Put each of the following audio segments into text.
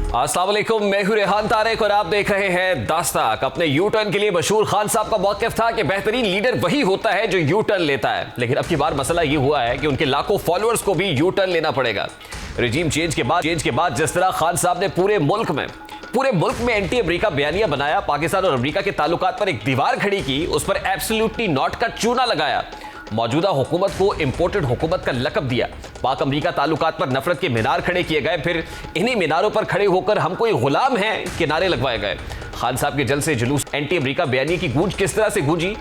अस्सलाम वालेकुम, मैं हूं रेहान तारिक और आप देख रहे हैं दास्ताक। अपने यू टर्न के लिए मशहूर खान साहब का मौक़िफ़ था कि बेहतरीन लीडर वही होता है जो यू टर्न लेता है, लेकिन अब की बार मसला ये हुआ है कि उनके लाखों फॉलोअर्स को भी यू टर्न लेना पड़ेगा। रिजीम चेंज के बाद जिस तरह खान साहब ने पूरे मुल्क में एंटी अमेरिका बयानिया बनाया, पाकिस्तान और अमेरिका के ताल्लुकात पर एक दीवार खड़ी की, उस पर एब्सोल्युटली नॉट का चूना लगाया, मौजूदा हुकूमत को इंपोर्टेड हुकूमत का लक़ब दिया, पाक अमरीका ताल्लुकात पर नफरत के मीनार खड़े किए गए, फिर इन्हीं मीनारों पर खड़े होकर हम कोई गुलाम हैं के नारे लगवाए गए। खान साहब के जल से जुलूस एंटी अमेरिका बयानी की गूंज किस तरह से गूंजी,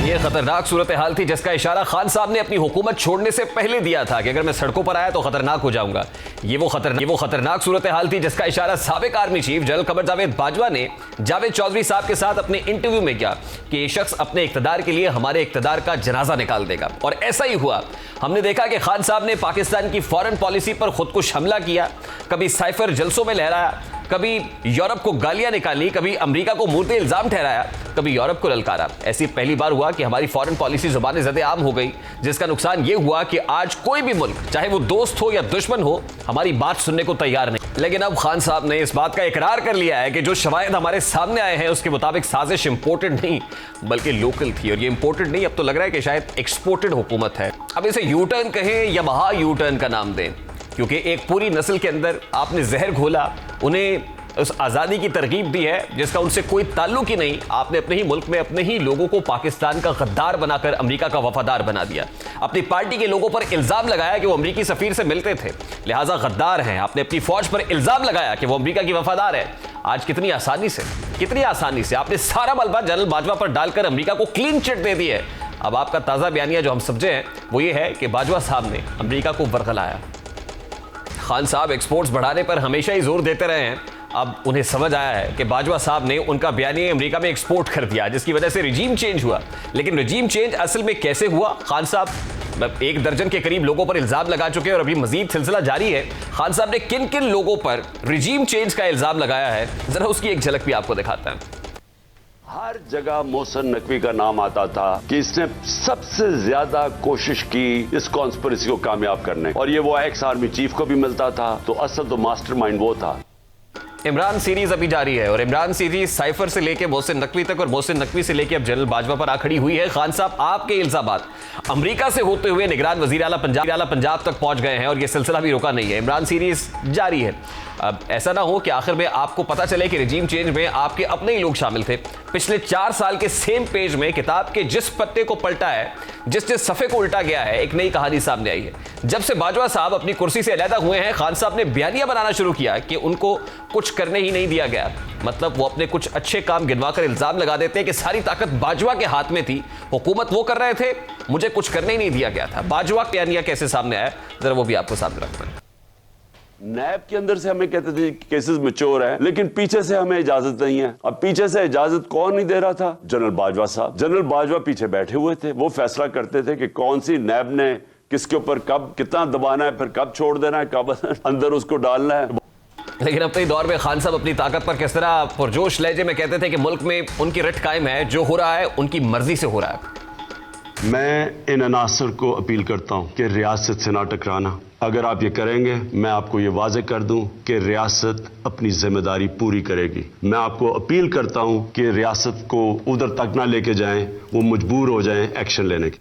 ये खतरनाक सूरत हाल थी जिसका इशारा खान साहब ने अपनी हुकूमत छोड़ने से पहले दिया था कि अगर मैं सड़कों पर आया तो खतरनाक हो जाऊंगा। ये वो खतरनाक सूरत हाल थी जिसका इशारा साबिक army chief general Qamar Javed Bajwa ने जावेद चौधरी साहब के साथ अपने इंटरव्यू में किया कि ये शख्स अपने इक्तदार के लिए हमारे इक्तदार का जनाजा निकाल देगा, और ऐसा ही हुआ। हमने देखा कि खान साहब ने पाकिस्तान की फॉरेन पॉलिसी पर खुदकुश हमला किया, कभी साइफर जलसों में लहराया, कभी यूरोप को गालियां निकाली, कभी अमेरिका को मुर्दे इल्जाम ठहराया, कभी यूरोप को ललकारा। ऐसी पहली बार हुआ कि हमारी फॉरेन पॉलिसी जुबान ज़द आम हो गई, जिसका नुकसान यह हुआ कि आज कोई भी मुल्क, चाहे वो दोस्त हो या दुश्मन हो, हमारी बात सुनने को तैयार नहीं। लेकिन अब खान साहब ने इस बात का इकरार कर लिया है कि जो शवाहिद हमारे सामने आए हैं उसके मुताबिक साजिश इंपोर्टेड नहीं बल्कि लोकल थी, और ये इंपोर्टेड नहीं, अब तो लग रहा है कि शायद एक्सपोर्टेड हुकूमत है। अब इसे यू टर्न कहें या महा यू टर्न का नाम दें, क्योंकि एक पूरी नस्ल के अंदर आपने जहर घोला, उन्हें उस आज़ादी की तरगीब दी है जिसका उनसे कोई ताल्लुक ही नहीं। आपने अपने ही मुल्क में अपने ही लोगों को पाकिस्तान का गद्दार बनाकर अमेरिका का वफादार बना दिया। अपनी पार्टी के लोगों पर इल्ज़ाम लगाया कि वो अमेरिकी सफ़ीर से मिलते थे, लिहाजा गद्दार हैं। आपने अपनी फौज पर इल्ज़ाम लगाया कि वो अमेरिका की वफादार है। आज कितनी आसानी से आपने सारा मलबा जनरल बाजवा पर डालकर अमेरिका को क्लीन चिट दे दी है। अब आपका ताज़ा बयानिया जो हम समझे हैं वो ये है कि बाजवा साहब ने अमेरिका को बरगलाया। खान साहब एक्सपोर्ट्स बढ़ाने पर हमेशा ही जोर देते रहे हैं, अब उन्हें समझ आया है कि बाजवा साहब ने उनका बयानिया अमेरिका में एक्सपोर्ट कर दिया, जिसकी वजह से रिजीम चेंज हुआ। लेकिन रिजीम चेंज असल में कैसे हुआ? खान साहब 1 दर्जन के करीब लोगों पर इल्जाम लगा चुके हैं और अभी मजीद सिलसिला जारी है। खान साहब ने किन किन लोगों पर रिजीम चेंज का इल्जाम लगाया है, जरा उसकी एक झलक भी आपको दिखाता है। हर जगह मोहसिन नकवी का नाम आता था कि इसने सबसे ज्यादा कोशिश की इस कॉन्स्पिरेसी को कामयाब करने, और ये वो एक्स आर्मी चीफ को भी मिलता था, तो असल तो मास्टरमाइंड वो था। इमरान सीरीज अभी जारी है और इमरान सीरीज साइफर से लेके मोहसिन नकवी तक और मोहसिन नकवी से लेके अब जनरल बाजवा पर आ खड़ी हुई है। खान साहब आपके इल्जामात अमेरिका से होते हुए निगरान वजीर आला पंजाब तक पहुंच गए हैं और यह सिलसिला भी रुका नहीं है। इमरान सीरीज जारी है। अब ऐसा ना हो कि आखिर में आपको पता चले कि रिजीम चेंज में आपके अपने ही लोग शामिल थे। पिछले 4 साल के सेम पेज में किताब के जिस पत्ते को पलटा है, जिस सफ़े को उल्टा गया है, एक नई कहानी सामने आई है। जब से बाजवा साहब अपनी कुर्सी से अलहदा हुए हैं, खान साहब ने बयानिया बनाना शुरू किया कि उनको कुछ करने ही नहीं दिया गया। मतलब वो अपने कुछ अच्छे काम गिनवाकर इल्जाम लगा देते हैं कि सारी ताकत बाजवा के हाथ में थी, हुकूमत वो कर रहे थे, मुझे कुछ करने ही नहीं दिया गया था। बाजवा बयानिया कैसे सामने आया, जरा वो भी आपको सामने रखना है। नैब के अंदर से हमें कहते थे केसेस मैच्योर है, लेकिन पीछे से हमें इजाजत नहीं है। अब पीछे से इजाजत कौन नहीं दे रहा था? जनरल बाजवा साहब। जनरल बाजवा पीछे बैठे हुए थे, वो फैसला करते थे कि कौन सी नैब ने किसके ऊपर कब कितना दबाना है, फिर कब छोड़ देना है, कब अंदर उसको डालना है। लेकिन अपने दौर में खान साहब अपनी ताकत पर किस तरह पुरजोश लहजे में कहते थे कि मुल्क में उनकी रट कायम है, जो हो रहा है उनकी मर्जी से हो रहा है। मैं इन अनासर को अपील करता हूं कि रियासत से ना टकराना। अगर आप ये करेंगे, मैं आपको ये वाज़ेह कर दूं कि रियासत अपनी जिम्मेदारी पूरी करेगी। मैं आपको अपील करता हूं कि रियासत को उधर तक ना लेके जाएं, वो मजबूर हो जाएं एक्शन लेने की।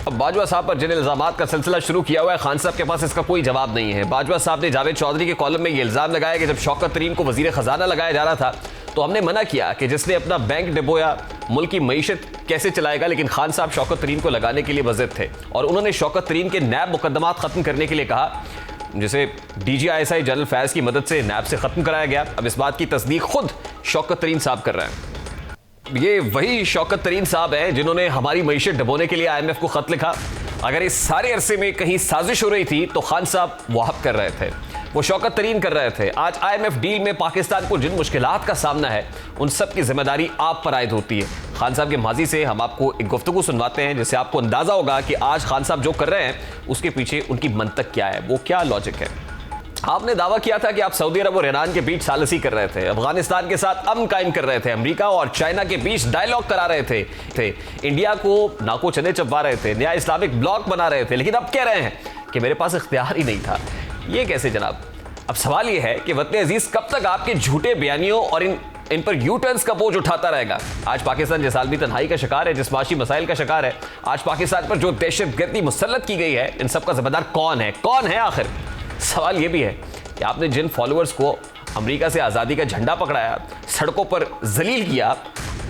अब बाजवा साहब पर जिन इल्जामात का सिलसिला शुरू किया हुआ है, खान साहब के पास इसका कोई जवाब नहीं है। बाजवा साहब ने जावेद चौधरी के कॉलम में ये इल्जाम लगाया कि जब शौकत तरीन को वजीर खजाना लगाया जा रहा था तो हमने मना किया कि जिसने अपना बैंक डुबोया मुल्क की मईशत कैसे चलाएगा, लेकिन खान साहब शौकत तरीन को लगाने के लिए वज़ीर थे और उन्होंने शौकत तरीन के नैब मुकदमात खत्म करने के लिए कहा, जिसे DGISI जनरल फैज की मदद से नैब से खत्म कराया गया। अब इस बात की तस्दीक खुद शौकत तरीन साहब कर रहे हैं। ये वही शौकत तरीन साहब हैं जिन्होंने हमारी मईशत डुबोने के लिए IMF को खत लिखा। अगर इस सारे अरसे में कहीं साजिश हो रही थी तो खान साहब वहाब कर रहे थे, वो शौकत तरीन कर रहे थे। आज IMF डील में पाकिस्तान को जिन मुश्किलात का सामना है, उन सब की जिम्मेदारी आप पर आयद होती है। खान साहब के माजी से हम आपको एक गुफ्तगू सुनवाते हैं जिससे आपको अंदाजा होगा कि आज खान साहब जो कर रहे हैं उसके पीछे उनकी मंतक क्या है, वो क्या लॉजिक है। आपने दावा किया था कि आप सऊदी अरब और ईरान के बीच सालसी कर रहे थे, अफगानिस्तान के साथ अमन कायम कर रहे थे, अमेरिका और चाइना के बीच डायलॉग करा रहे थे, इंडिया को नाको चने चबवा रहे थे, नया इस्लामिक ब्लॉक बना रहे थे, लेकिन अब कह रहे हैं कि मेरे पास इख्तियार ही नहीं था। ये कैसे जनाब? अब सवाल यह है कि वतन अजीज कब तक आपके झूठे बयानियों और इन पर यू टर्न्स का बोझ उठाता रहेगा। आज पाकिस्तान जिस आलमी तन्हाई का शिकार है, जिस माशी मसाइल का शिकार है, आज पाकिस्तान पर जो दहशतगर्दी मुसल्लत की गई है, इन सब का जिम्मेदार कौन है आखिर। सवाल यह भी है कि आपने जिन फॉलोअर्स को अमेरिका से आज़ादी का झंडा पकड़ाया, सड़कों पर जलील किया,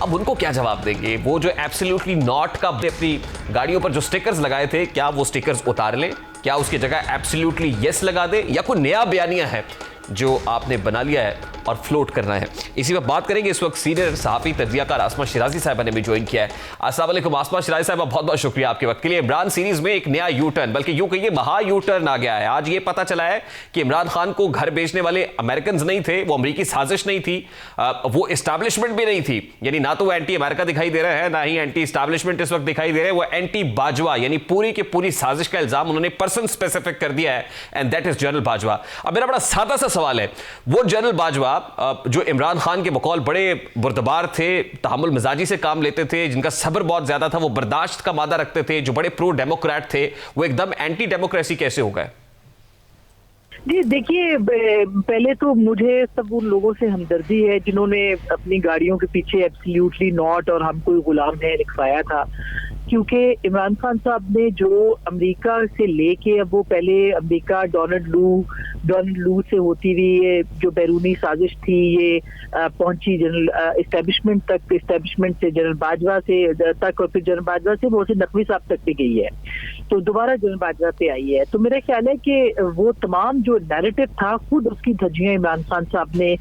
अब उनको क्या जवाब देंगे। वो जो एब्सोल्युटली नॉट का अपनी गाड़ियों पर जो स्टिकर्स लगाए थे, क्या वो स्टिकर्स उतार लें, क्या उसकी जगह एब्सोल्युटली यस लगा दे, या कोई नया बयानिया है जो आपने बना लिया है और फ्लोट करना है। इसी पर बात करेंगे। इस वक्त सीनियर सहाफ़ी तज्ज़ियाकार आसमा शिराजी साहिबा ने भी ज्वाइन किया है। अस्सलाम वालेकुम आसमा शिराजी साहिबा, बहुत बहुत शुक्रिया आपके वक्त के लिए। इमरान सीरीज में एक नया यू टर्न, बल्कि यूं कहिए महा यू टर्न आ गया है। आज ये पता चला है कि इमरान खान को घर बेचने वाले अमेरिकन नहीं थे, वो अमरीकी साजिश नहीं थी, वो इस्टेब्लिशमेंट भी नहीं थी। यानी ना तो वो एंटी अमेरिका दिखाई दे रहा है, ना ही एंटी इस्टेब्लिशमेंट इस वक्त दिखाई दे रहे हैं। वो एंटी बाजवा, यानी पूरी की पूरी साजिश का इल्जाम उन्होंने पर्सन स्पेसिफिक कर दिया है, and that is general Bajwa. अब मेरा बड़ा सादा सा सवाल है, वो जनरल बाजवा जो इमरान खान के बकौल बड़े बुर्दबार थे, तहम्मुल मिजाजी से काम लेते थे, जिनका सब्र बहुत ज्यादा था, वो बर्दाश्त का मादा रखते थे, जो बड़े प्रो डेमोक्रेट थे, वो एकदम एंटी डेमोक्रेसी कैसे हो गए? जी देखिए, पहले तो मुझे सब उन लोगों से हमदर्दी है जिन्होंने अपनी गाड़ियों के पीछे एब्सोल्युटली नॉट और हम कोई गुलाम है लिखवाया था, क्योंकि इमरान खान साहब ने जो अमेरिका से लेके, अब वो पहले अमेरिका डोनाल्ड लू से होती हुई ये जो बैरूनी साजिश थी, ये पहुंची जनरल इस्टेब्लिशमेंट तक, इस्टेब्लिशमेंट से जनरल बाजवा से तक, और फिर जनरल बाजवा से वो नकवी साहब तक भी गई है, तो दोबारा जनरल बाजवा पे आई है। तो मेरा ख्याल है कि वो तमाम जो नैरेटिव था, खुद उसकी धज्जियां इमरान खान साहब ने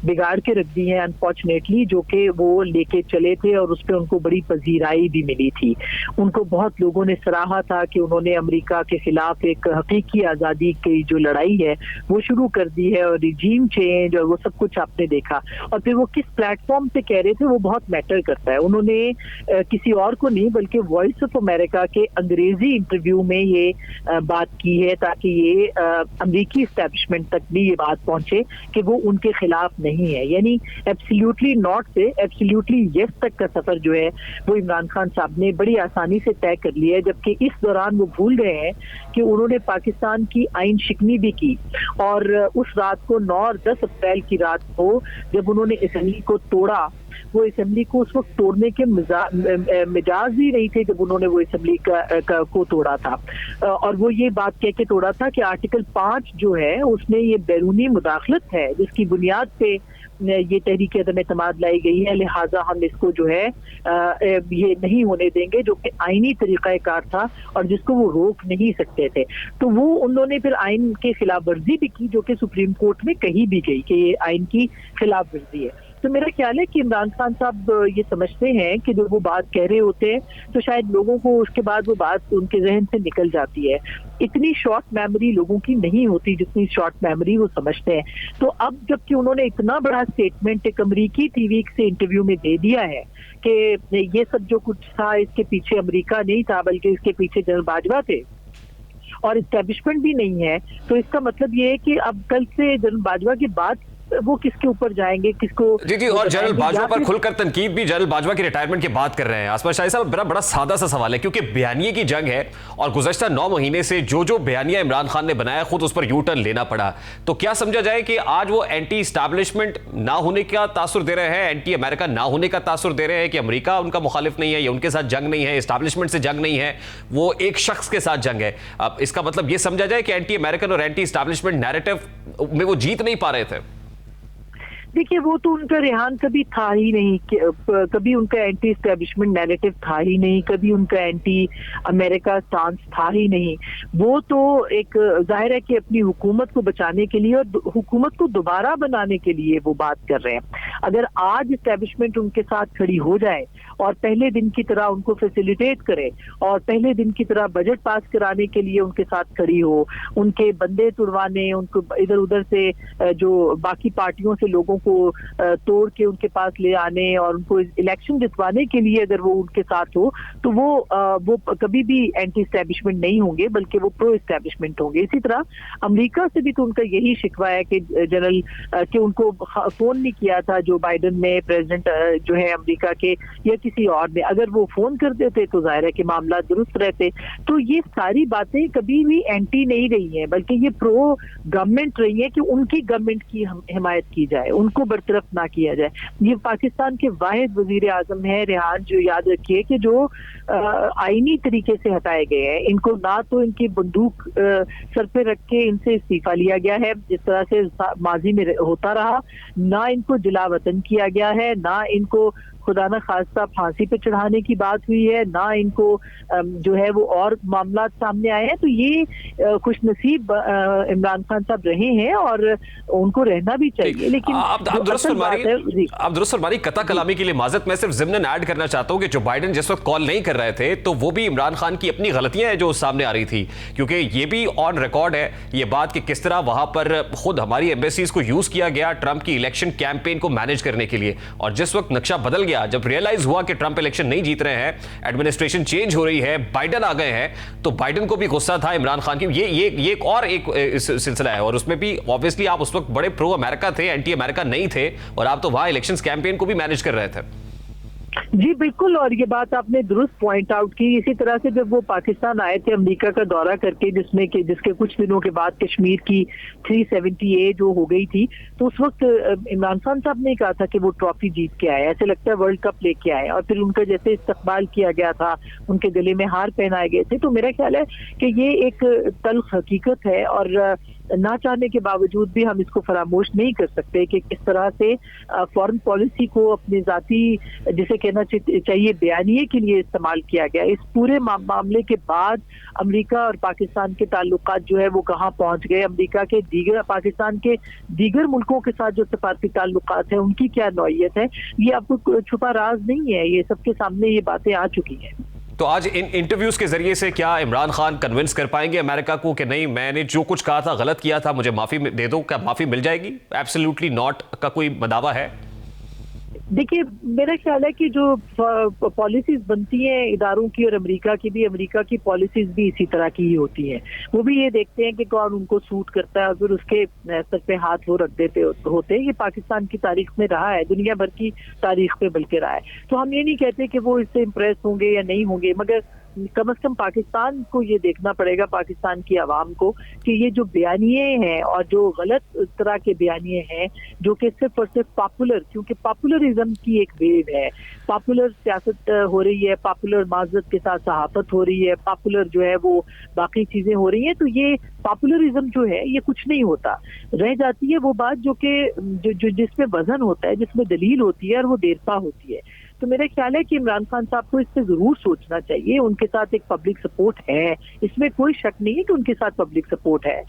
बिगाड़ के रख दी हैं अनफॉर्चुनेटली, जो कि वो लेके चले थे और उस पर उनको बड़ी पजीराई भी मिली थी। उनको बहुत लोगों ने सराहा था कि उन्होंने अमेरिका के खिलाफ एक हकीकी आज़ादी की जो लड़ाई है वो शुरू कर दी है, और रिजीम चेंज और वो सब कुछ आपने देखा। और फिर वो किस प्लेटफॉर्म पे कह रहे थे वो बहुत मैटर करता है। उन्होंने किसी और को नहीं बल्कि वॉइस ऑफ अमेरिका के अंग्रेजी इंटरव्यू में ये बात की है, ताकि ये अमेरिकी इस्टेब्लिशमेंट तक भी ये बात पहुंचे कि वो उनके खिलाफ नहीं है। यानी एब्सोल्युटली नॉट से एब्सोल्युटली यस तक का सफर जो है वो इमरान खान साहब ने बड़ी आसानी से तय कर लिया है, जबकि इस दौरान वो भूल गए हैं कि उन्होंने पाकिस्तान की आइन शिकनी भी की। और उस रात को 9 और 10 अप्रैल की रात को जब उन्होंने असेंबली को तोड़ा, वो असेंबली को उस वक्त तोड़ने के मिजाज ही नहीं थे जब उन्होंने वो असेंबली को तोड़ा था। और वो ये बात कह के तोड़ा था कि आर्टिकल 5 जो है उसमें ये बैरूनी मुदाखलत है, जिसकी बुनियाद पे ये तहरीक अदम एतमाद लाई गई है, लिहाजा हम इसको जो है ये नहीं होने देंगे, जो कि आईनी तरीक़ाकार था और जिसको वो रोक नहीं सकते थे। तो वो उन्होंने फिर आइन के खिलाफ वर्जी भी की, जो कि सुप्रीम कोर्ट में कही भी गई कि ये आइन की खिलाफ वर्जी है। तो मेरा ख्याल है कि इमरान खान साहब ये समझते हैं कि जब वो बात कह रहे होते हैं तो शायद लोगों को उसके बाद वो बात उनके जहन से निकल जाती है। इतनी शॉर्ट मेमोरी लोगों की नहीं होती जितनी शॉर्ट मेमोरी वो समझते हैं। तो अब जबकि उन्होंने इतना बड़ा स्टेटमेंट एक अमेरिकी टीवी से इंटरव्यू में दे दिया है कि ये सब जो कुछ था इसके पीछे अमेरिका नहीं था बल्कि इसके पीछे जनरल बाजवा थे और इस्टेब्लिशमेंट भी नहीं है, तो इसका मतलब ये है कि अब कल से जनरल बाजवा की बात वो किसके ऊपर जाएंगे, किसको। जी और जनरल बाजवा पर खुलकर तनकीद भी जनरल बाजवा की रिटायरमेंट की बात कर रहे हैं। आसमा शाही साहब, मेरा बड़ा सादा सा सवाल है, क्योंकि बयानिए की जंग है और गुज़श्ता 9 महीने से जो बयानिया इमरान खान ने बनाया खुद उस पर यू टर्न लेना पड़ा, तो क्या समझा जाए कि आज वो एंटी इस्टेब्लिशमेंट ना होने का तासुर दे रहे हैं, एंटी अमेरिका ना होने का तासुर दे रहे हैं, कि अमेरिका उनका मुखालिफ नहीं है या उनके साथ जंग नहीं है, इस्टेब्लिशमेंट से जंग नहीं है, वो एक शख्स के साथ जंग है? अब इसका मतलब ये समझा जाए कि एंटी अमेरिकन और एंटी इस्टेब्लिशमेंट नैरेटिव में वो जीत नहीं पा रहे थे? देखिए, वो तो उनका रेहान कभी था ही नहीं, कभी उनका एंटी एस्टेब्लिशमेंट नैरेटिव था ही नहीं, कभी उनका एंटी अमेरिका स्टांस था ही नहीं। वो तो एक जाहिर है कि अपनी हुकूमत को बचाने के लिए और हुकूमत को दोबारा बनाने के लिए वो बात कर रहे हैं। अगर आज एस्टेब्लिशमेंट उनके साथ खड़ी हो जाए और पहले दिन की तरह उनको फैसिलिटेट करे और पहले दिन की तरह बजट पास कराने के लिए उनके साथ खड़ी हो, उनके बंदे तुड़वाने, उनको इधर उधर से जो बाकी पार्टियों से लोगों को तोड़ के उनके पास ले आने और उनको इलेक्शन जितवाने के लिए अगर वो उनके साथ हो तो वो कभी भी एंटी एस्टैब्लिशमेंट नहीं होंगे, बल्कि वो प्रो एस्टैब्लिशमेंट होंगे। इसी तरह अमेरिका से भी तो उनका यही शिकवा है कि जनरल कि उनको फोन नहीं किया था जो बाइडेन ने, प्रेसिडेंट जो है अमेरिका के या किसी और ने। अगर वो फोन कर देते तो जाहिर है कि मामला दुरुस्त रहते। तो ये सारी बातें कभी भी एंटी नहीं रही हैं, बल्कि ये प्रो गवर्नमेंट रही है कि उनकी गवर्नमेंट की हिमायत की जाए, उनको बरतरफ ना किया जाए। ये पाकिस्तान के वाहिद वजीर आजम है रेहान, जो याद रखिए कि जो आईनी तरीके से हटाए गए हैं। इनको ना तो इनकी बंदूक सर पे रख के इनसे इस्तीफा लिया गया है जिस तरह से माजी में होता रहा, ना इनको जिला वतन किया गया है, ना इनको खुदा न खास्ता फांसी पे चढ़ाने की बात हुई है, ना इनको जो है वो और मामला सामने आए हैं। तो ये खुशनसीब इमरान खान साहब रहे हैं और उनको रहना भी चाहिए। लेकिन आप दुरुस्त फरमानी, कता कलामी के लिए माजरत, मैं सिर्फ ज़िम्नन ऐड करना चाहता हूं कि जो बाइडेन जिस वक्त कॉल नहीं कर रहे थे तो वो भी इमरान खान की अपनी गलतियां हैं जो सामने आ रही थी, क्योंकि ये भी ऑन रिकॉर्ड है ये बात कि किस तरह वहां पर खुद हमारी एम्बेसीज को यूज किया गया ट्रंप की इलेक्शन कैंपेन को मैनेज करने के लिए। और जिस वक्त नक्शा बदल गया, जब रियलाइज हुआ कि ट्रंप इलेक्शन नहीं जीत रहे हैं, एडमिनिस्ट्रेशन चेंज हो रही है, बाइडेन आ गए हैं, तो बाइडेन को भी गुस्सा था इमरान खान की। ये एक सिलसिला है और उसमें भी ऑब्वियसली आप उस वक्त बड़े प्रो अमेरिका थे, एंटी अमेरिका नहीं थे, और आप तो वहां इलेक्शंस कैंपेन को भी मैनेज कर रहे थे। जी बिल्कुल, और ये बात आपने दुरुस्त पॉइंट आउट की। इसी तरह से जब वो पाकिस्तान आए थे अमेरिका का दौरा करके, जिसके कुछ दिनों के बाद कश्मीर की 370A जो हो गई थी, तो उस वक्त इमरान खान साहब ने कहा था कि वो ट्रॉफी जीत के आए, ऐसे लगता है वर्ल्ड कप लेके आए, और फिर उनका जैसे इस्तकबाल किया गया था, उनके गले में हार पहनाए गए थे। तो मेरा ख्याल है कि ये एक तल्ख हकीकत है और ना चाहने के बावजूद भी हम इसको फरामोश नहीं कर सकते कि किस तरह से फॉरेन पॉलिसी को अपने जाती, जिसे कहना चाहिए बयानिए के लिए इस्तेमाल किया गया। इस पूरे मामले के बाद अमेरिका और पाकिस्तान के ताल्लुकात जो है वो कहाँ पहुंच गए, अमेरिका के पाकिस्तान के दीगर मुल्कों के साथ जो सफारती ताल्लुकात है उनकी क्या नौइयत है, ये आपको छुपा राज नहीं है, ये सबके सामने ये बातें आ चुकी हैं। तो आज इन इंटरव्यूज के जरिए से क्या इमरान खान कन्विंस कर पाएंगे अमेरिका को कि नहीं, मैंने जो कुछ कहा था गलत किया था, मुझे माफी दे दो? क्या माफी मिल जाएगी? एब्सोल्युटली नॉट का कोई दावा है? देखिए, मेरा ख्याल है कि जो पॉलिसीज बनती हैं इदारों की, और अमेरिका की पॉलिसीज भी इसी तरह की ही होती हैं। वो भी ये देखते हैं कि कौन उनको सूट करता है और फिर उसके सर पे हाथ वो रख देते होते हैं। ये पाकिस्तान की तारीख में रहा है, दुनिया भर की तारीख में बल्कि रहा है। तो हम ये नहीं कहते कि वो इससे इम्प्रेस होंगे या नहीं होंगे, मगर कम से कम पाकिस्तान को ये देखना पड़ेगा, पाकिस्तान की आवाम को, कि ये जो बयानिए हैं और जो गलत तरह के बयानिए हैं जो कि सिर्फ और सिर्फ पॉपुलर, क्योंकि पॉपुलरिज्म की एक वेव है, पॉपुलर सियासत हो रही है, पॉपुलर माजरत के साथ सहाफत हो रही है, पॉपुलर जो है वो बाकी चीजें हो रही हैं। तो ये पॉपुलरिज्म जो है ये कुछ नहीं होता, रह जाती है वो बात जो कि जिसमें वजन होता है, जिसमें दलील होती है और वो देरपा होती है। तो मेरा ख्याल है कि इमरान खान साहब को इस पे जरूर सोचना चाहिए। उनके साथ एक पब्लिक सपोर्ट है, इसमें कोई शक नहीं है कि उनके साथ पब्लिक सपोर्ट है,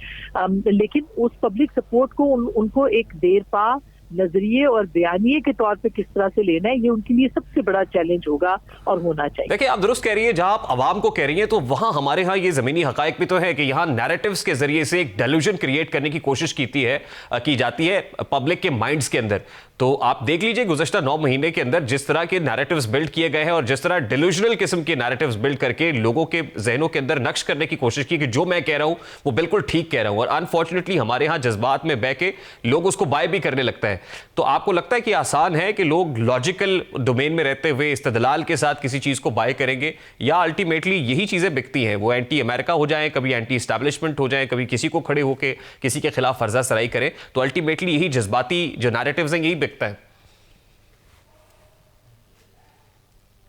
लेकिन उस पब्लिक सपोर्ट को उनको एक देरपा नजरिए और बयानिए के तौर पे किस तरह से लेना है, ये उनके लिए सबसे बड़ा चैलेंज होगा और होना चाहिए। देखिए, आप दुरुस्त कह रही है, जहां आप आवाम को कह रही हैं, तो वहां हमारे यहाँ ये जमीनी हकायक भी तो है कि यहाँ नैरेटिव्स के जरिए से एक डेल्यूजन क्रिएट करने की कोशिश की जाती है पब्लिक के माइंड्स के अंदर। तो आप देख लीजिए गुज़श्ता 9 महीने के अंदर जिस तरह के नैरेटिव्स बिल्ड किए गए हैं और जिस तरह डिल्यूजनल किस्म के नैरेटिव्स बिल्ड करके लोगों के जहनों के अंदर नक्श करने की कोशिश की कि जो मैं कह रहा हूं वो बिल्कुल ठीक कह रहा हूं, और अनफॉर्चुनेटली हमारे यहां जज्बात में बह के लोग उसको बाय भी करने लगता है। तो आपको लगता है कि आसान है कि लोग लॉजिकल डोमेन में रहते हुए इस्तदलाल के साथ किसी चीज को बाय करेंगे, या अल्टीमेटली यही चीजें बिकती हैं, वो एंटी अमेरिका हो जाए, कभी एंटी एस्टैब्लिशमेंट हो जाए, कभी किसी को खड़े होकर किसी के खिलाफ फर्जा सराई करें, तो अल्टीमेटली यही जज्बाती जो नैरेटिव्स हैं यही बिकता है?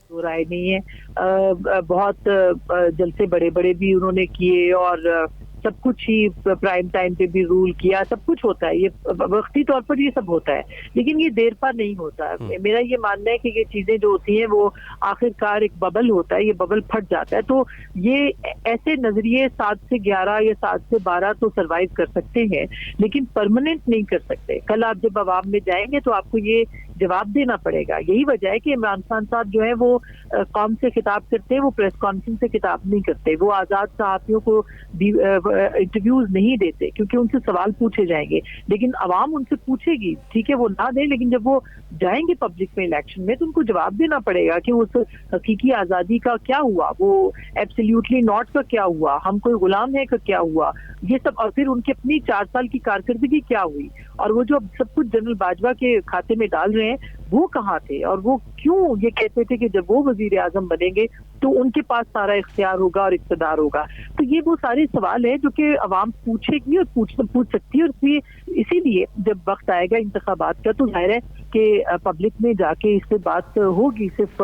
राय नहीं है। बहुत जलसे बड़े बड़े भी उन्होंने किए और सब कुछ ही प्राइम टाइम पे भी रूल किया, सब कुछ होता है, ये वक्ती तौर पर ये सब होता है, लेकिन ये देर पर नहीं होता। मेरा ये मानना है कि ये चीजें जो होती हैं वो आखिरकार एक बबल होता है, ये बबल फट जाता है। तो ये ऐसे नजरिए 7 से 11 या 7 से 12 तो सरवाइव कर सकते हैं, लेकिन परमानेंट नहीं कर सकते। कल आप जब अवाम में जाएंगे तो आपको ये जवाब देना पड़ेगा। यही वजह है कि इमरान खान साहब जो है वो कौम से खिताब करते हैं, वो प्रेस कॉन्फ्रेंस से खिताब नहीं करते, वो आजाद सहाफियों को इंटरव्यूज नहीं देते क्योंकि उनसे सवाल पूछे जाएंगे, लेकिन अवाम उनसे पूछेगी, ठीक है वो ना दे, लेकिन जब वो जाएंगे पब्लिक में इलेक्शन में तो उनको जवाब देना पड़ेगा कि उस हकीकी आजादी का क्या हुआ, वो एब्सोल्युटली नॉट का क्या हुआ, हम कोई गुलाम है का क्या हुआ, ये सब, और फिर उनकी अपनी 4 साल की कारकर्दगी क्या हुई, और वो जो सब कुछ जनरल बाजवा के खाते में डाल रहे हैं वो कहाँ थे, और वो क्यों ये कहते थे कि जब वो वजीर आजम बनेंगे तो उनके पास सारा इख्तियार होगा और इक़्तिदार होगा। तो ये वो सारे सवाल है जो कि अवाम पूछेगी और पूछ सकती है, और इसीलिए जब वक्त आएगा इंतखाबात का तो जाहिर है कि पब्लिक में जाके इससे बात होगी, सिर्फ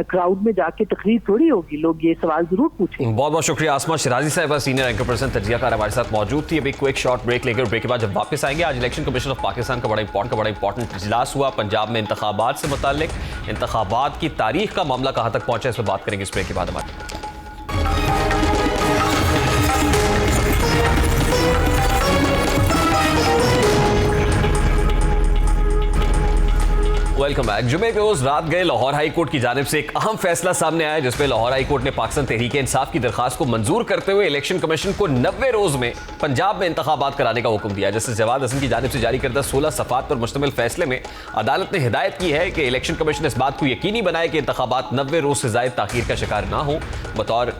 क्राउड में जाके तकरीर थोड़ी होगी, लोग ये सवाल जरूर पूछेंगे। बहुत बहुत शुक्रिया आसमा शिराजी साहिबा, सीनियर एंकर पर्सन तजियाकार हमारे साथ मौजूद थी। अभी क्विक शॉर्ट ब्रेक लेकर ब्रेक के बाद जब वापस आएंगे, आज इलेक्शन कमीशन ऑफ पाकिस्तान का बड़ा इंपॉर्टेंट इजलास हुआ पंजाब में इंतखाबात से मुताल्लिक। इंतखाबात की तारीख का मामला कहां तक पहुंचा, इस पर बात करेंगे इस ब्रेक के बाद हमारे। Welcome back. जुमे के रोज रात गए लाहौर हाई कोर्ट की जानिब से एक अहम फैसला सामने आया, जिसमें लाहौर हाई कोर्ट ने पाकिस्तान तहरीक इंसाफ की दरखास्त को मंजूर करते हुए इलेक्शन कमीशन को 90 रोज में पंजाब में इंतखाबात कराने का हुक्म दिया। जस्टिस जवाद हसन की जानिब से जारी करदा 16 सफ़ात पर मुश्तमिल फैसले में अदालत ने हिदायत की है कि इलेक्शन कमीशन इस बात को यकीनी बनाए कि इंतखाबात 90 रोज से ज़ायद ताखीर का शिकार ना हो। बतौर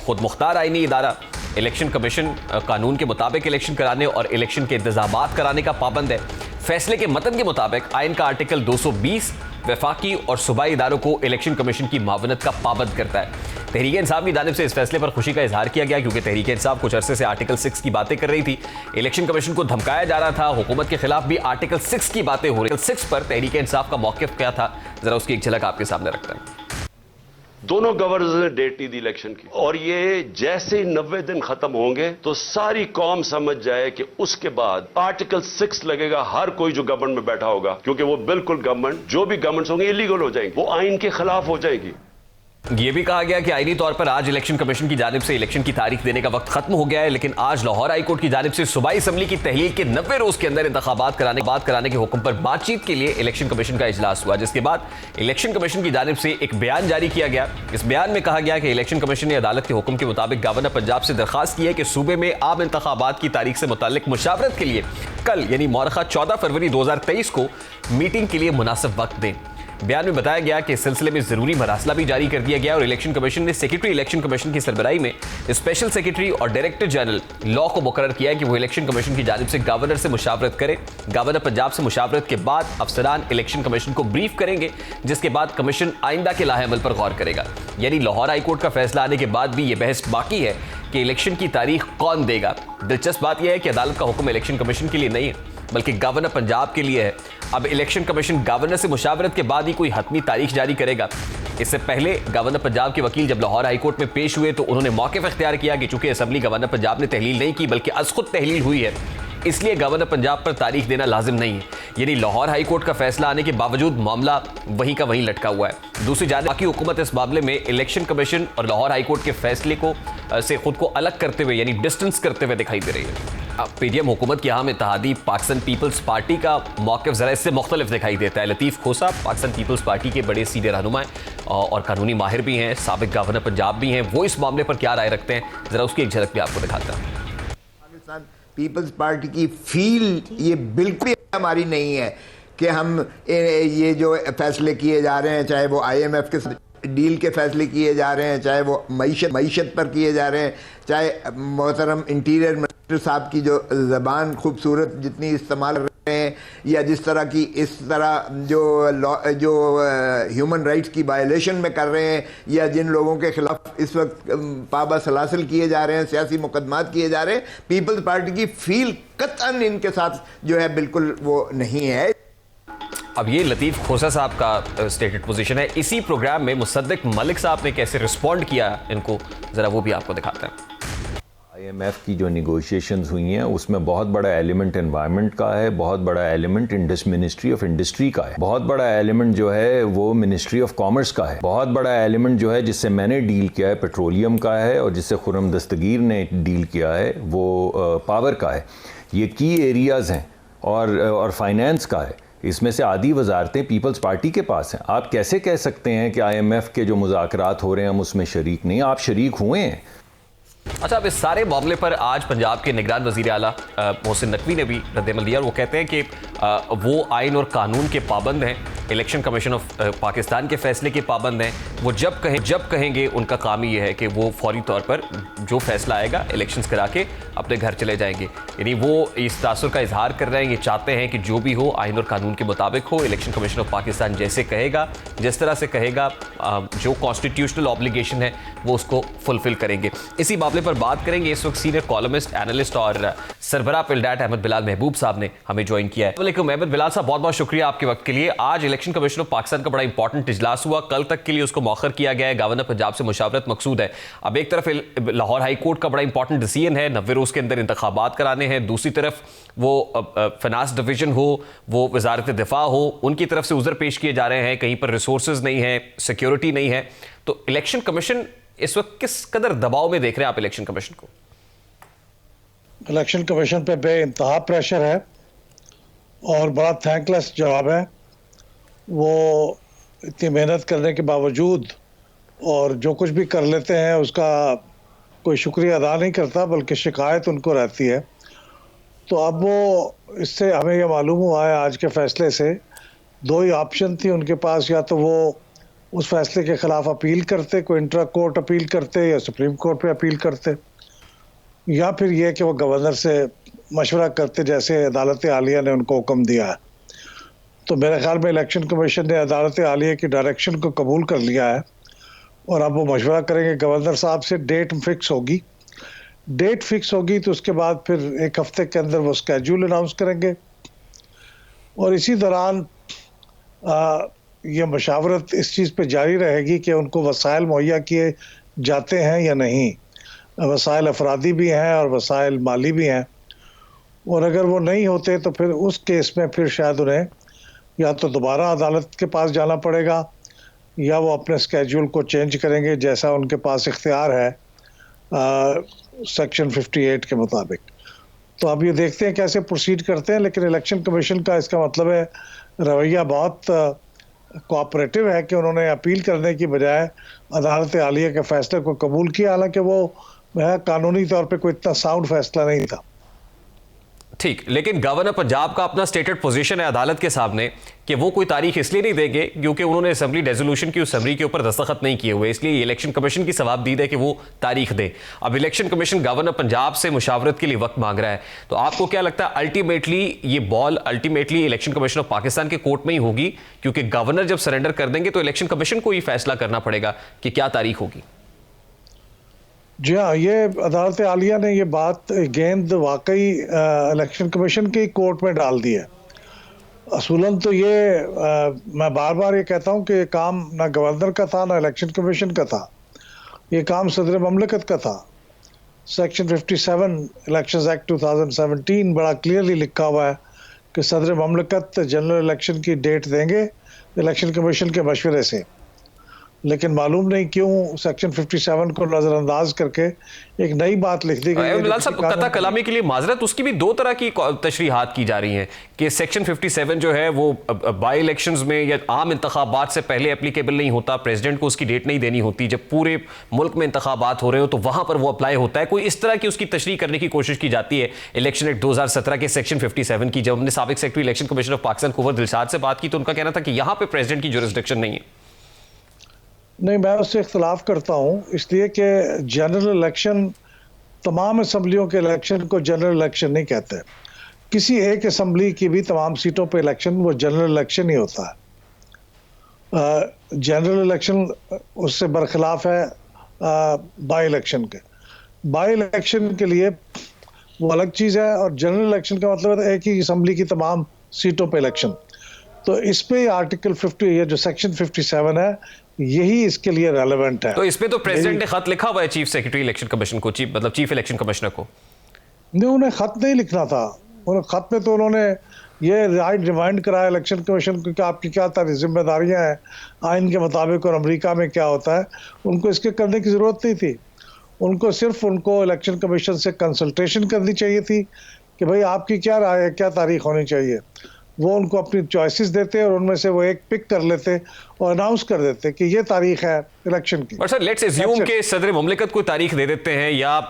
खुद मुख्तार आईनी इदारा, इलेक्शन कमीशन कानून के मुताबिक इलेक्शन कराने और इलेक्शन के इंतजामात कराने का पाबंद है। फैसले के मतन के मुताबिक आइन का आर्टिकल 220 वफाकी और सूबाई इदारों को इलेक्शन कमीशन की मावनत का पाबंद करता है। तहरीक इंसाफ की जानिब से इस फैसले पर खुशी का इजहार किया गया, क्योंकि तहरीक इंसाफ कुछ अरसे से आर्टिकल 6 की बातें कर रही थी। इलेक्शन कमीशन को धमकाया जा रहा था, हुकूमत के खिलाफ भी आर्टिकल 6 की बातें हो रही। 6 पर तहरीक इंसाफ का मौक़िफ़ क्या था, जरा उसकी एक झलक आपके सामने रखते हैं। दोनों गवर्नर्स ने डेट नहीं दी इलेक्शन की, और ये जैसे ही 90 दिन खत्म होंगे तो सारी कौम समझ जाए कि उसके बाद आर्टिकल 6 लगेगा हर कोई जो गवर्नमेंट में बैठा होगा, क्योंकि वो बिल्कुल गवर्नमेंट जो भी गवर्नमेंट्स होंगे इलीगल हो जाएंगी, वो आइन के खिलाफ हो जाएगी। यह भी कहा गया कि आईनी तौर पर आज इलेक्शन कमीशन की जानिब से इलेक्शन की तारीख देने का वक्त खत्म हो गया है, लेकिन आज लाहौर हाई कोर्ट की जानिब से सूबाई असम्बली की तहलील के 90 रोज के अंदर इंतखाबात कराने के हुक्म पर बातचीत के लिए इलेक्शन कमीशन का इजलास हुआ, जिसके बाद इलेक्शन कमीशन की जानिब से एक बयान जारी किया गया। इस बयान में कहा गया कि इलेक्शन कमीशन ने अदालत के हुक्म के मुताबिक गवर्नर पंजाब से दरखास्त की है कि सूबे में आम इंतखाबात की तारीख से मुताल्लिक मुशावरत के लिए कल यानी मौरखा 14 फरवरी 2023 को मीटिंग के लिए मुनासिब वक्त दें। बयान में बताया गया कि इस सिलसिले में जरूरी मरासला भी जारी कर दिया गया और इलेक्शन कमीशन ने सेक्रेटरी इलेक्शन कमीशन की सरबराही में स्पेशल सेक्रेटरी और डायरेक्टर जनरल लॉ को मुकर्रर किया है कि वो इलेक्शन कमीशन की जानिब से गवर्नर से मुशावरत करे। गवर्नर पंजाब से मुशावरत के बाद अफसरान इलेक्शन कमीशन को ब्रीफ करेंगे, जिसके बाद कमीशन आइंदा के लाहे अमल पर गौर करेगा। यानी लाहौर हाई कोर्ट का फैसला आने के बाद भी ये बहस बाकी है कि इलेक्शन की तारीख कौन देगा। दिलचस्प बात यह है कि अदालत का हुक्म इलेक्शन कमीशन के लिए नहीं है, बल्कि गवर्नर पंजाब के लिए है। अब इलेक्शन कमीशन गवर्नर से मुशावरत के बाद ही कोई हतमी तारीख जारी करेगा। इससे पहले गवर्नर पंजाब के वकील जब लाहौर हाई कोर्ट में पेश हुए तो उन्होंने मौक़िफ़ इख्तियार किया कि चूंकि असम्बली गवर्नर पंजाब ने तहलील नहीं की बल्कि अज़ खुद तहलील हुई है, इसलिए गवर्नर पंजाब पर तारीख देना लाजिम नहीं है। यानी लाहौर हाई कोर्ट का फैसला आने के बावजूद मामला वहीं का वहीं लटका हुआ है। दूसरी जानिब बाकी हुकूमत इस मामले में इलेक्शन कमीशन और लाहौर हाई कोर्ट के फैसले को से खुद को अलग करते हुए यानी डिस्टेंस करते हुए दिखाई दे रही है। पीडीएम हुकूमत की अहम इत्तेहादी पाकिस्तान पीपल्स पार्टी का मौक़िफ़ ज़रा इससे मुख्तलिफ दिखाई देता है। लतीफ़ खोसा पाकिस्तान पीपल्स पार्टी के बड़े सीनियर रहनुमा और कानूनी माहिर भी हैं, साबिक गवर्नर पंजाब भी हैं, वो इस मामले पर क्या राय रखते हैं, ज़रा उसकी एक झलक भी आपको दिखाता है। पाकिस्तान पीपल्स पार्टी की फील ये बिल्कुल हमारी नहीं है कि हम ये जो फैसले किए जा रहे हैं, चाहे वो IMF के डील के फैसले किए जा रहे हैं, चाहे वो मईशत पर किए जा रहे हैं, चाहे मोहतरम इंटीरियर मिनिस्टर साहब की जो ज़बान खूबसूरत जितनी इस्तेमाल कर रहे हैं, या जिस तरह की इस तरह जो ह्यूमन राइट्स की वायलेशन में कर रहे हैं, या जिन लोगों के खिलाफ इस वक्त पाबा सलासिल किए जा रहे हैं, सियासी मुकदमात किए जा रहे हैं, पीपल्स पार्टी की फील कतन इनके साथ जो है बिल्कुल वो नहीं है। अब ये लतीफ़ खोसा साहब का स्टेटेड पोजीशन है। इसी प्रोग्राम में मुसद्दिक मलिक साहब ने कैसे रिस्पॉन्ड किया इनको, ज़रा वो भी आपको दिखाते हैं। IMF की जो निगोशिएशंस हुई हैं उसमें बहुत बड़ा एलिमेंट एनवायरनमेंट का है, बहुत बड़ा एलिमेंट मिनिस्ट्री ऑफ इंडस्ट्री का है, बहुत बड़ा एलिमेंट जो है वो मिनिस्ट्री ऑफ कॉमर्स का है, बहुत बड़ा एलिमेंट जो है जिससे मैंने डील किया है पेट्रोलियम का है, और जिससे खुर्रम दस्तगीर ने डील किया है वो पावर का है। ये की एरियाज़ हैं और फाइनेंस का है। इसमें से आधी वजारतें पीपल्स पार्टी के पास हैं। आप कैसे कह सकते हैं कि IMF के जो मुज़ाकरात हो रहे हैं हम उसमें शरीक नहीं? आप शरीक हुए हैं। अच्छा, अब इस सारे मामले पर आज पंजाब के निगरान वजीर आला मोहसिन नकवी ने भी रद्द-ए-अमल दिया और वो कहते हैं कि वो आइन और कानून के पाबंद हैं, इलेक्शन कमीशन ऑफ पाकिस्तान के फैसले के पाबंद हैं। वो जब कहेंगे उनका काम ही ये है कि वो फौरी तौर पर जो फैसला आएगा इलेक्शंस करा के अपने घर चले जाएंगे। यानी वो इस तासुर का इजहार कर रहे हैं, ये चाहते हैं कि जो भी हो आइन और कानून के मुताबिक हो, इलेक्शन कमीशन ऑफ पाकिस्तान जैसे कहेगा, जिस तरह से कहेगा, जो कॉन्स्टिट्यूशनल ऑब्लिगेशन है वो उसको फुलफिल करेंगे। इसी मामले पर बात करेंगे। इस वक्त सीनियर कॉलमिस्ट, एनालिस्ट और सरबराह पिलडाट अहमद बिलाल महबूब साहब ने हमें ज्वाइन किया है। वालेकुम अहमद बिलाल साहब, बहुत बहुत शुक्रिया आपके वक्त के लिए। आज इलेक्शन कमीशन ऑफ पाकिस्तान का बड़ा इंपॉर्टेंट इजलास हुआ, कल तक के लिए उसको मौखर किया गया है। गवर्नर पंजाब से मुशावरत मकसूद है। अब एक तरफ लाहौर हाई कोर्ट का बड़ा इंपॉर्टेंट डिसीजन है, 90 रोज के अंदर इंतखाबात कराने हैं। दूसरी तरफ वो फिनांस डिवीजन हो, वो वजारत दिफा हो, उनकी तरफ से उज़र पेश किए जा रहे हैं, कहीं पर रिसोर्सेज नहीं है, सिक्योरिटी नहीं है। तो इलेक्शन कमीशन इस वक्त किस कदर दबाव में देख रहे हैं आप इलेक्शन कमीशन को? इलेक्शन कमीशन पे बेइंतहा प्रेशर है और बड़ा थैंकलेस जवाब है। वो इतनी मेहनत करने के बावजूद और जो कुछ भी कर लेते हैं उसका कोई शुक्रिया अदा नहीं करता, बल्कि शिकायत उनको रहती है। तो अब वो, इससे हमें यह मालूम हुआ है आज के फैसले से, दो ही ऑप्शन थी उनके पास, या तो वो उस फैसले के ख़िलाफ़ अपील करते, कोई इंट्रा कोर्ट अपील करते या सुप्रीम कोर्ट पे अपील करते, या फिर यह कि वो गवर्नर से मशवरा करते जैसे अदालत आलिया ने उनको हुक्म दिया है। तो मेरे ख्याल में इलेक्शन कमीशन ने अदालत आलिया की डायरेक्शन को कबूल कर लिया है और अब वो मशवरा करेंगे गवर्नर साहब से। डेट फिक्स होगी तो उसके बाद फिर एक हफ्ते के अंदर वो स्केड्यूल अनाउंस करेंगे और इसी दौरान ये मशावरत इस चीज़ पे जारी रहेगी कि उनको वसाइल मुहैया किए जाते हैं या नहीं। वसाइल अफरादी भी हैं और वसाइल माली भी हैं, और अगर वो नहीं होते तो फिर उस केस में फिर शायद उन्हें या तो दोबारा अदालत के पास जाना पड़ेगा या वो अपने स्केड्यूल को चेंज करेंगे जैसा उनके पास इख्तियार है सेक्शन 58 के मुताबिक। तो अब ये देखते हैं कैसे प्रोसीड करते हैं, लेकिन इलेक्शन कमीशन का इसका मतलब है रवैया बहुत कोऑपरेटिव है कि उन्होंने अपील करने की बजाय अदालत आलिया के फैसले को कबूल किया, हालांकि वो कानूनी तौर पे कोई इतना साउंड फैसला नहीं था। ठीक, लेकिन गवर्नर पंजाब का अपना स्टेटेड पोजीशन है अदालत के सामने कि वो कोई तारीख इसलिए नहीं देंगे क्योंकि उन्होंने असेंबली रेजोल्यूशन की उस समरी के ऊपर दस्तखत नहीं किए हुए, इसलिए इलेक्शन कमीशन की सवाबदीद है कि वो तारीख दे। अब इलेक्शन कमीशन गवर्नर पंजाब से मुशावरत के लिए वक्त मांग रहा है, तो आपको क्या लगता है अल्टीमेटली ये ball election commission of Pakistan के कोर्ट में ही होगी? क्योंकि गवर्नर जब सरेंडर कर देंगे तो इलेक्शन कमीशन को ही फैसला करना पड़ेगा कि क्या तारीख होगी। जी हाँ, ये अदालत आलिया ने ये बात गेंद वाकई इलेक्शन कमीशन के कोर्ट में डाल दी है। असूलन तो ये मैं बार बार ये कहता हूँ कि ये काम ना गवर्नर का था ना इलेक्शन कमीशन का था, ये काम सदर ममलकत का था। सेक्शन 57 इलेक्शंस एक्ट 2017 बड़ा क्लियरली लिखा हुआ है कि सदर ममलकत जनरल इलेक्शन की डेट देंगे इलेक्शन कमीशन के मशवरे से, लेकिन मालूम नहीं क्यों सेक्शन 57 को नजरअंदाज करके एक नई बात लिख दी गई। बिलाल साहब, कता कलामी के लिए माजरत, उसकी भी दो तरह की तशरीहात की जा रही हैं कि सेक्शन 57 जो है वो बाई इलेक्शंस में या आम इंतखाबात से पहले एप्लीकेबल नहीं होता, प्रेसिडेंट को उसकी डेट नहीं देनी होती, जब पूरे मुल्क में इंतखाबात हो रहे हो तो वहां पर वो अप्लाई होता है। कोई इस तरह की उसकी तशरीह करने की कोशिश की जाती है। इलेक्शन एक्ट 2017 के सेक्शन 57 की जब हमने साबिक secretary election commission of Pakistan Kunwar Dilshad से बात की तो उनका कहना था कि यहां पर प्रेसिडेंट की जुरिसडिक्शन नहीं है। नहीं, मैं उससे इख्तलाफ करता हूँ, इसलिए कि जनरल इलेक्शन, तमाम असम्बलियों के इलेक्शन को जनरल इलेक्शन नहीं कहते। किसी एक असम्बली की भी तमाम सीटों पे इलेक्शन वो जनरल इलेक्शन ही होता है। जनरल इलेक्शन उससे बरखिलाफ है बाई इलेक्शन के। बाई इलेक्शन के लिए वो अलग चीज़ है और जनरल इलेक्शन का मतलब है एक ही असम्बली की तमाम सीटों पे इलेक्शन। तो इस पे आर्टिकल 50 ये जो सेक्शन 57 है यही इसके लिए रेलेवेंट है। तो इसमें तो प्रेसिडेंट ने खत लिखा हुआ है चीफ सेक्रेटरी इलेक्शन कमीशन को, चीफ इलेक्शन कमिश्नर को। नहीं, उन्हें खत नहीं लिखना था। उन्हें खत में तो उन्होंने ये रिमाइंड कराया इलेक्शन कमीशन को कि आपकी क्या जिम्मेदारियां हैं आइन के मुताबिक और अमेरिका में क्या होता है। उनको इसके करने की ज़रूरत नहीं थी। उनको सिर्फ इलेक्शन कमीशन से कंसल्टेशन करनी चाहिए थी कि भाई आपकी क्या राय है, क्या तारीख होनी चाहिए। वो उनको अपनी चॉइसेस देते और उनमें से वो एक पिक कर लेते और अनाउंस कर देते कि ये तारीख है इलेक्शन की। पर सर लेट्स अज्यूम कि सदर मुमलिकत कोई तारीख दे देते हैं या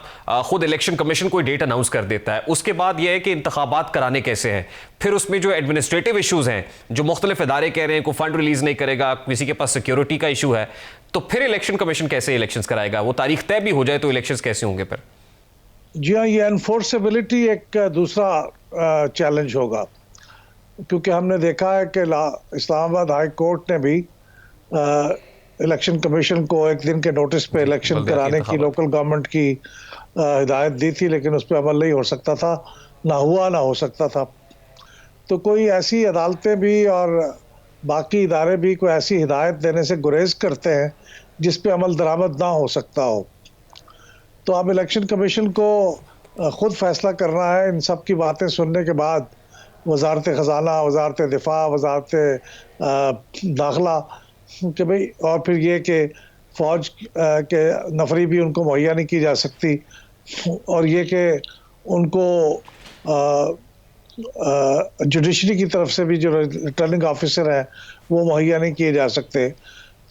खुद इलेक्शन कमीशन कोई डेट अनाउंस कर देता है, उसके बाद यह है कि इंतखाबात कराने कैसे हैं, फिर उसमें जो एडमिनिस्ट्रेटिव इशूज हैं, जो मुख्तलिफ इदारे कह रहे हैं कोई फंड रिलीज नहीं करेगा, किसी के पास सिक्योरिटी का इशू है, तो फिर इलेक्शन कमीशन कैसे इलेक्शंस कराएगा? वो तारीख तय भी हो जाए तो इलेक्शंस कैसे होंगे फिर? जी हाँ, ये एनफोर्सेबिलिटी एक दूसरा चैलेंज होगा, क्योंकि हमने देखा है कि इस्लामाबाद हाई कोर्ट ने भी इलेक्शन कमीशन को एक दिन के नोटिस पे इलेक्शन कराने की लोकल गवर्नमेंट की हिदायत दी थी, लेकिन उस पर अमल नहीं हो सकता था, ना हुआ ना हो सकता था। तो कोई ऐसी अदालतें भी और बाकी इदारे भी कोई ऐसी हिदायत देने से गुरेज करते हैं जिस पे अमल दरामद ना हो सकता हो। तो अब इलेक्शन कमीशन को खुद फैसला करना है इन सब की बातें सुनने के बाद, वजारत ख़जाना, वजारत दिफा, वजारत दाखिला कि भाई, और फिर ये कि फ़ौज के नफरी भी उनको मुहैया नहीं की जा सकती, और ये कि उनको जुडिशरी की तरफ से भी जो रिटर्निंग ऑफिसर हैं वो मुहैया नहीं किए जा सकते।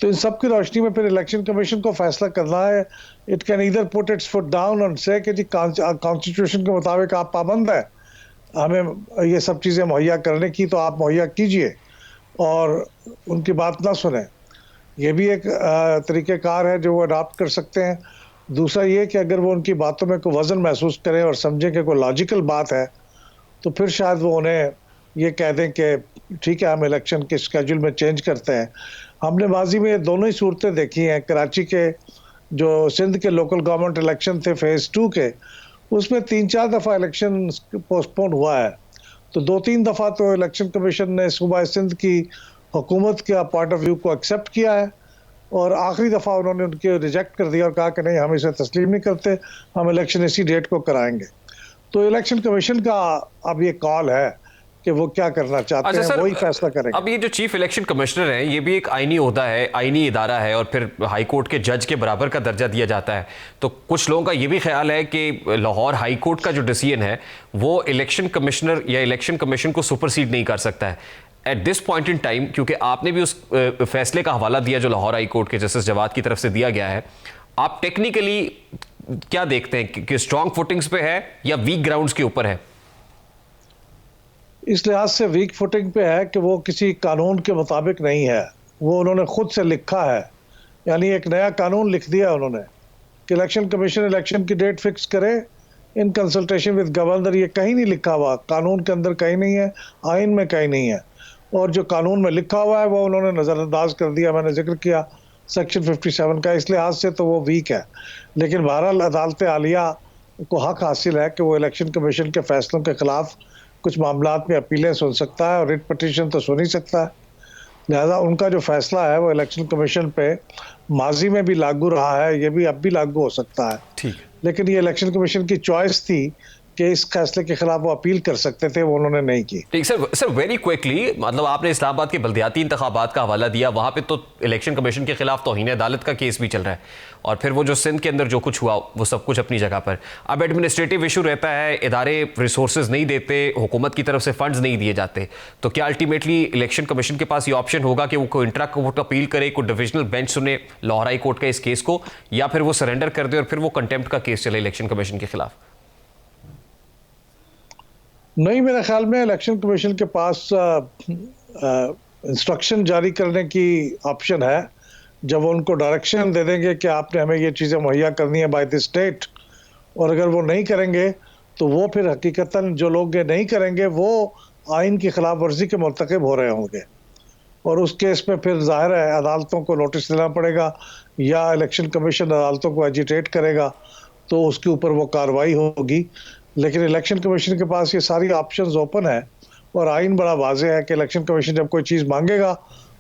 तो इन सब की रोशनी में फिर इलेक्शन कमीशन को फैसला करना है। It can either put it's foot down और से कि जी कॉन्स्टिट्यूशन के मुताबिक आप पाबंद है हमें ये सब चीज़ें मुहैया करने की, तो आप मुहैया कीजिए और उनकी बात ना सुने। ये भी एक तरीक़ेकार है जो वो अडॉप्ट कर सकते हैं। दूसरा ये कि अगर वो उनकी बातों में कोई वज़न महसूस करें और समझें कि कोई लॉजिकल बात है, तो फिर शायद वो उन्हें ये कह दें कि ठीक है हम इलेक्शन के स्केड्यूल में चेंज करते हैं। हमने माजी में दोनों ही सूरतें देखी हैं। कराची के जो सिंध के लोकल गवर्नमेंट इलेक्शन थे फेज़ 2 के, उसमें 3-4 दफ़ा इलेक्शन पोस्टपोन हुआ है। तो 2-3 दफ़ा तो इलेक्शन कमीशन ने सूबा सिंध की हुकूमत का पॉइंट ऑफ व्यू को एक्सेप्ट किया है, और आखिरी दफ़ा उन्होंने उनके रिजेक्ट कर दिया और कहा कि नहीं हम इसे तस्लीम नहीं करते, हम इलेक्शन इसी डेट को कराएंगे। तो इलेक्शन कमीशन का अब ये कॉल है कि वो क्या करना चाहते हैं, वही फैसला करेंगे। अब ये जो चीफ इलेक्शन कमिश्नर हैं, ये भी एक आईनी ओहदा है, आईनी इदारा है, और फिर हाई कोर्ट के जज के बराबर का दर्जा दिया जाता है। तो कुछ लोगों का ये भी ख्याल है कि लाहौर हाई कोर्ट का जो डिसीजन है वो इलेक्शन कमिश्नर या इलेक्शन कमीशन को सुपरसीड नहीं कर सकता है at this point in time, क्योंकि आपने भी उस फैसले का हवाला दिया जो लाहौर हाई कोर्ट के जस्टिस जवाद की तरफ से दिया गया है। आप टेक्निकली क्या देखते हैं कि स्ट्रॉन्ग फुटिंग्स पे है या वीक ग्राउंड्स के ऊपर है? इस लिहाज से वीक फुटिंग पे है कि वो किसी कानून के मुताबिक नहीं है, वो उन्होंने खुद से लिखा है, यानी एक नया कानून लिख दिया उन्होंने कि इलेक्शन कमीशन इलेक्शन की डेट फिक्स करे इन कंसल्टेशन विद गवर्नर। ये कहीं नहीं लिखा हुआ, कानून के अंदर कहीं नहीं है, आइन में कहीं नहीं है, और जो कानून में लिखा हुआ है वो उन्होंने नज़रअंदाज कर दिया। मैंने जिक्र किया सेक्शन 57 का, इस लिहाज से तो वो वीक है। लेकिन बहरहाल अदालत आलिया को हक हासिल है कि वो इलेक्शन कमीशन के फैसलों के खिलाफ कुछ मामलात में अपीलें सुन सकता है और रिट पटिशन तो सुन ही सकता है। लिहाजा उनका जो फैसला है वो इलेक्शन कमीशन पे माजी में भी लागू रहा है, ये भी अब भी लागू हो सकता है। ठीक, लेकिन ये इलेक्शन कमीशन की चॉइस थी कि इस फैसले के खिलाफ वो अपील कर सकते थे, वो उन्होंने नहीं की। ठीक सर वेरी क्विकली, मतलब आपने इस्लामाबाद के बल्दियाती इंतखाबात का हवाला दिया, वहां पे तो इलेक्शन कमीशन के खिलाफ तौहीन अदालत का केस भी चल रहा है, और फिर वो जो सिंध के अंदर जो कुछ हुआ वो सब कुछ अपनी जगह पर। अब एडमिनिस्ट्रेटिव इशू रहता है, इदारे रिसोर्सेज नहीं देते, हुकूमत की तरफ से फंड्स नहीं दिए जाते, तो क्या अल्टीमेटली इलेक्शन कमीशन के पास ये ऑप्शन होगा कि वो कोई इंट्रा कोर्ट अपील करे, कोई डिविजनल बेंच सुने लाहौर हाई कोर्ट का इस केस को, या फिर वो सरेंडर कर दे और फिर वो कंटेम्प्ट का केस चले इलेक्शन कमीशन के खिलाफ? नहीं, मेरे ख्याल में इलेक्शन कमीशन के पास इंस्ट्रक्शन जारी करने की ऑप्शन है। जब वो उनको डायरेक्शन दे देंगे कि आपने हमें ये चीज़ें मुहैया करनी है बाय दिस डेट, और अगर वो नहीं करेंगे तो वो फिर हकीकतन जो लोग ये नहीं करेंगे वो आइन की खिलाफ वर्जी के मुर्तकब हो रहे होंगे, और उस केस में फिर जाहिर है अदालतों को नोटिस देना पड़ेगा या इलेक्शन कमीशन अदालतों को एजिटेट करेगा, तो उसके ऊपर वो कार्रवाई होगी। लेकिन इलेक्शन कमीशन के पास ये सारी ऑप्शंस ओपन है, और आइन बड़ा वाज़ेह है कि इलेक्शन कमीशन जब कोई चीज़ मांगेगा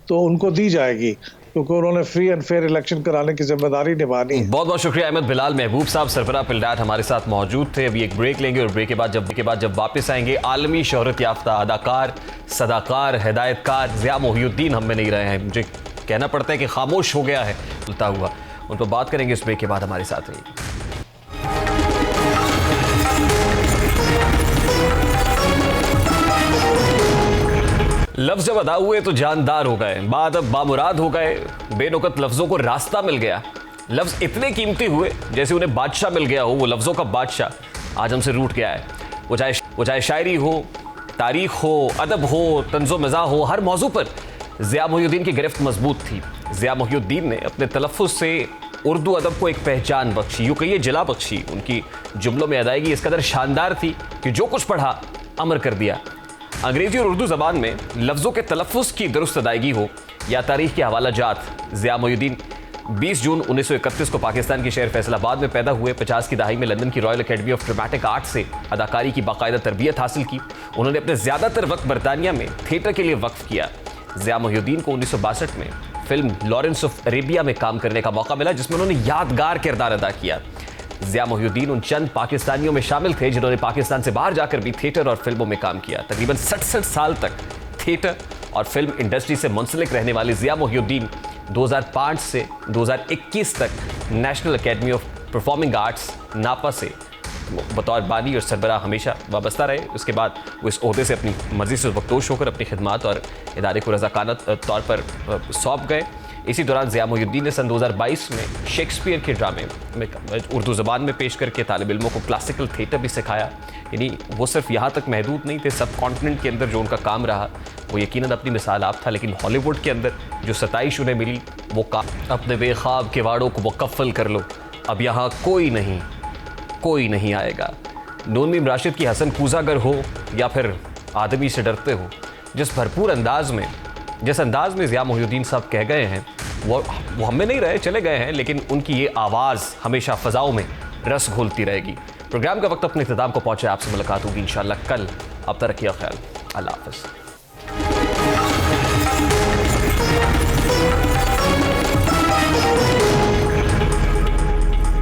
तो उनको दी जाएगी, क्योंकि उन्होंने फ्री एंड फेयर इलेक्शन कराने की जिम्मेदारी निभानी है। बहुत बहुत शुक्रिया अहमद बिलाल महबूब साहब, सरबराह पिलडाट हमारे साथ मौजूद थे। अभी एक ब्रेक लेंगे और ब्रेक के बाद जब वापस आएंगे, आलमी शोहरत याफ्ता अदाकार, सदाकार, हिदायतकार ज़िया मोहिउद्दीन हम में नहीं रहे हैं, मुझे कहना पड़ता है कि खामोश हो गया है बोलता हुआ, उन पर बात करेंगे। इस ब्रेक के बाद हमारे साथ रहिए। लफ्ज जब अदा हुए तो जानदार हो गए, बाअदब बामुराद हो गए, बेनुकत लफ्जों को रास्ता मिल गया। लफ्ज इतने कीमती हुए जैसे उन्हें बादशाह मिल गया हो। वो लफ्जों का बादशाह आज हमसे रूठ गया है। वो चाहे शायरी हो, तारीख हो, अदब हो, तंज़ो मज़ा हो, हर मौजू पर ज़िया मोहिउद्दीन की गिरफ्त मजबूत थी। ज़िया मोहिउद्दीन ने अपने तलफ़्फ़ुज़ से उर्दू अदब को एक पहचान बख्शी, यूँ कहिए जिला बख्शी। उनकी जुमलों में अदायगी इस कदर शानदार थी कि जो कुछ पढ़ा अमर कर दिया। अंग्रेजी और उर्दू ज़बान में लफ्ज़ों के तलफ़्फ़ुज़ की दुरुस्त अदायगी हो या तारीख़ के हवाला जात, ज़िया मोहिउद्दीन 20 जून 1931 को पाकिस्तान के शहर फैसलाबाद में पैदा हुए। 50 की दहाई में लंदन की royal academy of dramatic art से अदाकारी की बाकायदा तरबियत हासिल की। उन्होंने अपने ज़्यादातर वक्त बरतानिया में थिएटर के लिए वक्फ किया। ज़िया मोहिउद्दीन को 1962 में फिल्म लॉरेंस ऑफ अरेबिया में काम करने का मौका मिला, जिसमें उन्होंने यादगार किरदार अदा किया। ज़िया मोहिउद्दीन उन चंद पाकिस्तानियों में शामिल थे जिन्होंने पाकिस्तान से बाहर जाकर भी थिएटर और फिल्मों में काम किया। तकरीबन 67 साल तक थिएटर और फिल्म इंडस्ट्री से मुंसलिक रहने वाले ज़िया मोहिउद्दीन 2005 से 2021 तक national academy of performing arts नापा से बतौर बानी और सरबराह हमेशा वाबस्ता रहे। उसके बाद वो इस ओहदे से अपनी मर्जी से वक्तोश होकर अपनी खिदमात और इदारे को रज़ाकाना तौर पर सौंप गए। इसी दौरान ज़िया मोहिउद्दीन ने सन 2022 में शेक्सपियर के ड्रामे में उर्दू ज़बान में पेश करके तालिब इल्मों को क्लासिकल थिएटर भी सिखाया। यानी वो सिर्फ यहाँ तक महदूद नहीं थे, सब कॉन्टिनेंट के अंदर जो उनका काम रहा वो यकीनन अपनी मिसाल आप था। लेकिन हॉलीवुड के अंदर जो सताइश उन्हें मिली वो काम, अपने बेख्वाब किवाड़ों को मुकफ़्फ़ल कर लो, अब यहाँ कोई नहीं आएगा। नून मीम राशिद की हसन कूजागर हो या फिर आदमी से डरते हो, जिस अंदाज में ज़िया मोहिउद्दीन साहब कह गए हैं वो हमें नहीं रहे, चले गए हैं, लेकिन उनकी ये आवाज़ हमेशा फ़ज़ाओं में रस घोलती रहेगी। प्रोग्राम का वक्त अपने इख्तिताम को पहुँचे, आपसे मुलाकात होगी इंशाअल्लाह कल। अब तक रखिए ख्याल, अल्लाह हाफ़िज़।